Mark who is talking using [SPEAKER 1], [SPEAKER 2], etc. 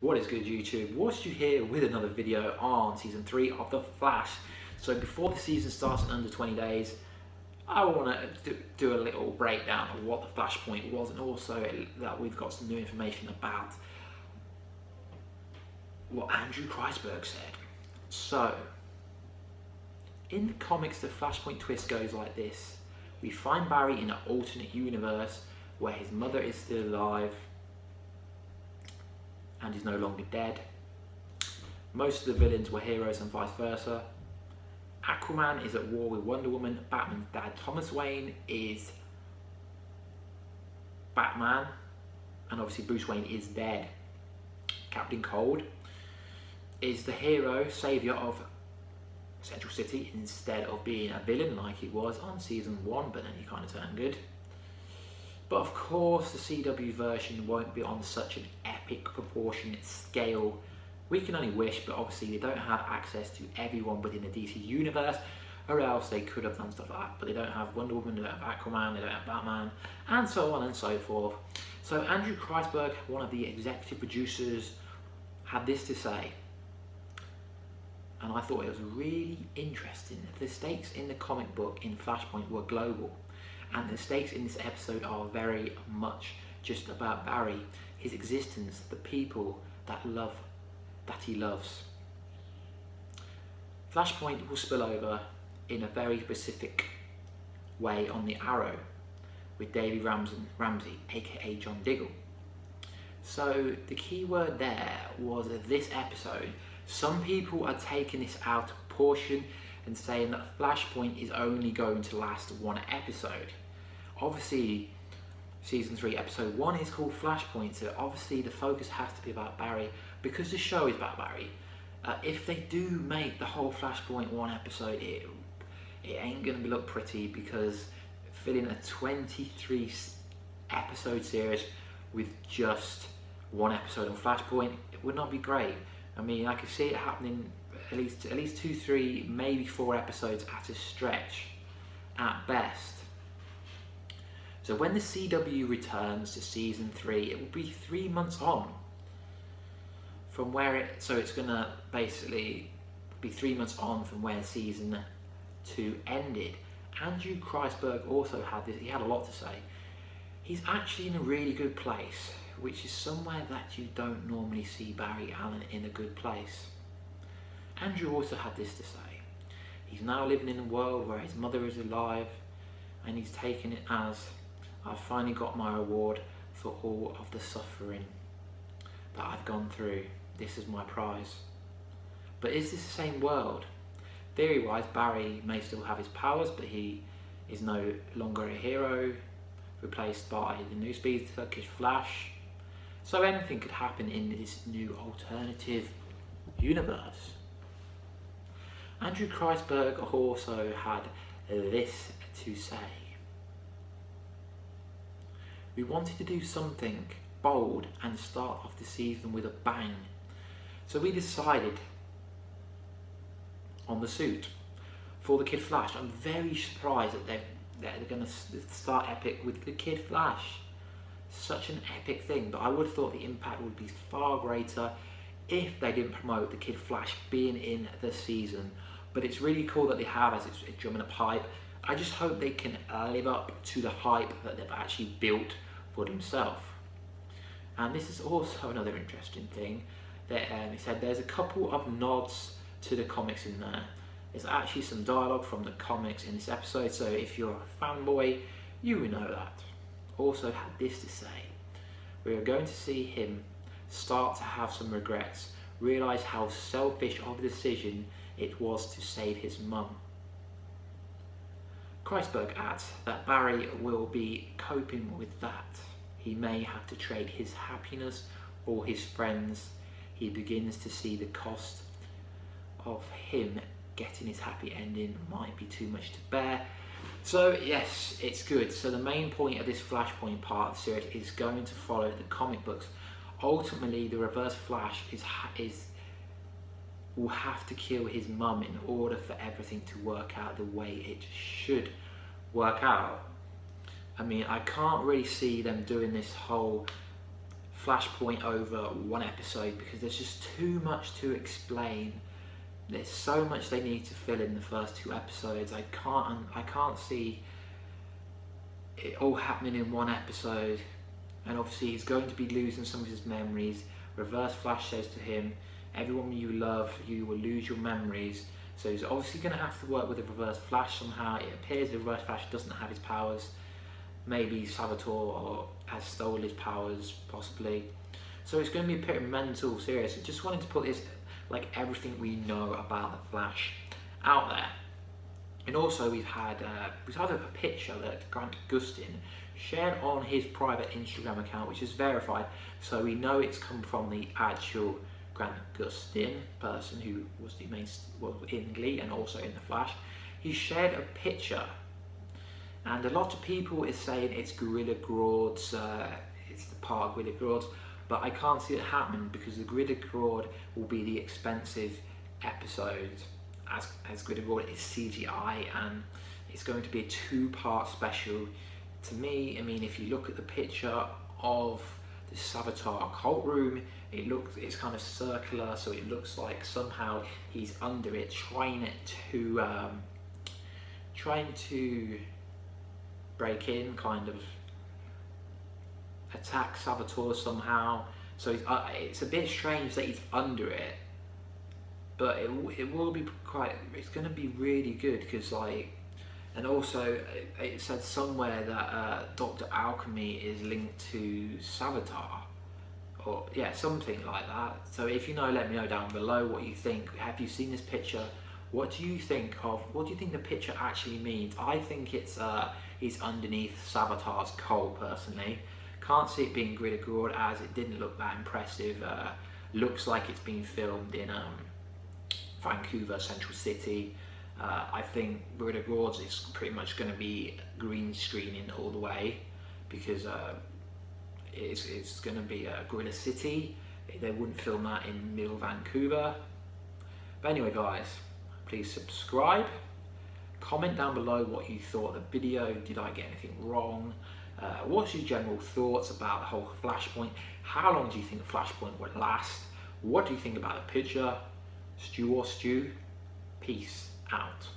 [SPEAKER 1] What is good, YouTube? Warstu here with another video on season 3 of The Flash. So before the season starts in under 20 days, I want to do a little breakdown of what the Flashpoint was, and also that we've got some new information about what Andrew Kreisberg said. So, in the comics, the Flashpoint twist goes like this. We find Barry in an alternate universe where his mother is still alive and is no longer dead. Most of the villains were heroes and vice versa. Aquaman is at war with Wonder Woman. Batman's dad, Thomas Wayne, is Batman, and obviously Bruce Wayne is dead. Captain Cold is the hero, saviour of Central City, instead of being a villain like he was on season 1, but then he kind of turned good. But of course, the CW version won't be on such an epic proportionate scale. We can only wish, but obviously they don't have access to everyone within the DC universe, or else they could have done stuff like that. But they don't have Wonder Woman, they don't have Aquaman, they don't have Batman, and so on and so forth. So Andrew Kreisberg, one of the executive producers, had this to say, and I thought it was really interesting. The stakes in the comic book in Flashpoint were global, and the stakes in this episode are very much just about Barry, his existence, the people that he loves. Flashpoint will spill over in a very specific way on the Arrow with Davey Ramsey, aka John Diggle. So the key word there was this episode. Some people are taking this out of proportion and saying that Flashpoint is only going to last one episode. Obviously, season 3 episode 1 is called Flashpoint, so obviously the focus has to be about Barry because the show is about Barry. If they do make the whole Flashpoint one episode, it ain't gonna look pretty, because filling a 23 episode series with just one episode on Flashpoint, it would not be great. I mean, I could see it happening at least 2, 3, maybe 4 episodes at a stretch, at best. So when the CW returns to season 3, it will be 3 months on from where so it's gonna basically be 3 months on from where season 2 ended. Andrew Kreisberg also had this, he had a lot to say. He's actually in a really good place, which is somewhere that you don't normally see Barry Allen in a good place. Andrew also had this to say. He's now living in a world where his mother is alive, and he's taken it as, I've finally got my reward for all of the suffering that I've gone through. This is my prize. But is this the same world? Theory-wise, Barry may still have his powers, but he is no longer a hero, replaced by the new speedster Kid Flash. So anything could happen in this new alternative universe. Andrew Kreisberg also had this to say. We wanted to do something bold and start off the season with a bang. So we decided on the suit for the Kid Flash. I'm very surprised that they're going to start epic with the Kid Flash. Such an epic thing, but I would have thought the impact would be far greater if they didn't promote the Kid Flash being in the season. But it's really cool that they have, as it's drumming a pipe. I just hope they can live up to the hype that they've actually built for themselves. And this is also another interesting thing that he said there's a couple of nods to the comics in there. There's actually some dialogue from the comics in this episode, so if you're a fanboy, you will know that. Also had this to say. We are going to see him start to have some regrets, realise how selfish of a decision it was to save his mum. Kreisberg adds that Barry will be coping with that. He may have to trade his happiness or his friends. He begins to see the cost of him getting his happy ending might be too much to bear. So yes, it's good. So the main point of this Flashpoint part of the series is going to follow the comic books. Ultimately, the Reverse Flash will have to kill his mum in order for everything to work out the way it should work out. I mean, I can't really see them doing this whole Flashpoint over one episode because there's just too much to explain. There's so much they need to fill in the first 2 episodes. I can't see it all happening in one episode. And obviously he's going to be losing some of his memories. Reverse Flash says to him, everyone you love, you will lose your memories. So he's obviously going to have to work with a Reverse Flash somehow. It appears the Reverse Flash doesn't have his powers. Maybe Savitar has stolen his powers, possibly. So it's going to be pretty mental, serious. I just wanted to put this, like everything we know about the Flash, out there. And also we've had a picture that Grant Gustin shared on his private Instagram account, which is verified. So we know it's come from the actual Grant Gustin person who was the main, in Glee and also in the Flash. He shared a picture. And a lot of people is saying it's Gorilla Grodd's, it's the part of Gorilla Grodd's, but I can't see it happening because the Gorilla Grodd will be the expensive episode, as Gorilla Grodd is CGI, and it's going to be a 2-part special. To me, I mean, if you look at the picture of the Savitar cult room, it's kind of circular, so it looks like somehow he's under it, trying to break in, kind of attack Savitar somehow. So it's a bit strange that he's under it, but it will be it's going to be really good because like, and also it said somewhere that Dr. Alchemy is linked to Savitar, or yeah, something like that. So if you know, let me know down below what you think. Have you seen this picture? What do you think the picture actually means? I think it's underneath Savitar's cult, personally. Can't see it being Gorilla Grodd, as it didn't look that impressive. Looks like it's been filmed in Vancouver, Central City. I think Gorilla Grodd is pretty much going to be green screening all the way because it's going to be Gorilla City. They wouldn't film that in middle Vancouver. But anyway, guys, please subscribe. Comment down below what you thought of the video. Did I get anything wrong? What's your general thoughts about the whole Flashpoint? How long do you think Flashpoint would last? What do you think about the picture? Stew or stew? Peace out.